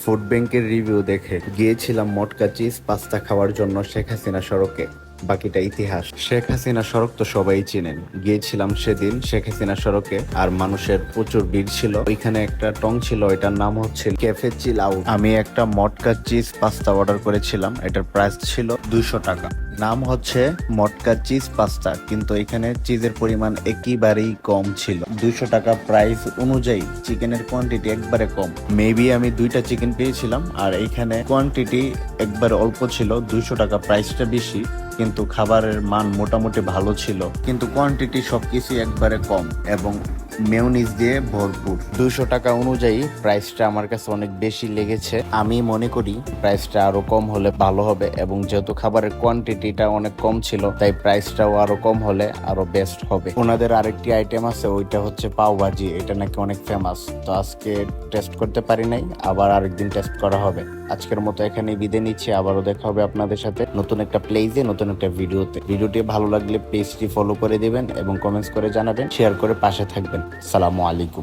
Food ব্যাংকের review দেখে গিয়েছিলাম মটকা চিজ পাস্তা খাওয়ার জন্য শেখ হাসিনা সড়কে। বাকিটা ইতিহাস। শেখ হাসিনা সড়ক তো সবাই চিনেন। গিয়েছিলাম সেদিন শেখ হাসিনা সড়কে, আর মানুষের প্রচুর ভিড় ছিল। ওইখানে একটা টং ছিল, এটার নাম হচ্ছে ক্যাফে চিল আউট। আমি একটা মটকা চিজ পাস্তা অর্ডার করেছিলাম, এটার প্রাইস ছিল 200 টাকা। নাম হচ্ছে মটকা চিজ পাস্তা, কিন্তু এখানে চিজের পরিমাণ একেবারেই কম ছিল। 200 টাকা প্রাইস অনুযায়ী চিকেনের কোয়ান্টিটি একবারে কম। মেবি আমি 2টা চিকেন পেয়েছিলাম, আর এইখানে কোয়ান্টিটি একবারে অল্প ছিল। 200 টাকা প্রাইসটা বেশি, কিন্তু খাবারের মান মোটামুটি ভালো ছিল, কিন্তু কোয়ান্টিটি সবকিছু একবারে কম এবং মেয়োনিজ দিয়ে ভরপুর। 200 টাকা অনুযায়ী প্রাইসটা আমার কাছে অনেক বেশি লেগেছে। আমি মনে করি প্রাইসটা আরো কম হলে ভালো হবে, এবং যেহেতু খাবারের কোয়ান্টিটিটা অনেক কম ছিল, তাই প্রাইসটাও আরো কম হলে আরো বেস্ট হবে। ওনাদের আরেকটি আইটেম আছে, ওইটা হচ্ছে পাও ভাজি। এটা নাকি অনেক ফেমাস। তো আজকে টেস্ট করতে পারি নাই, আবার আরেকদিন টেস্ট করা হবে। আজকের মতো এখানে বিদায় নিচ্ছি। আবারও দেখা হবে আপনাদের সাথে নতুন একটা প্লেজে, নতুন একটা ভিডিওতে। ভিডিওটি ভালো লাগলে পেজটি ফলো করে দিবেন এবং কমেন্টস করে জানাবেন, শেয়ার করে পাশে থাকবেন। সালামু আলাইকুম।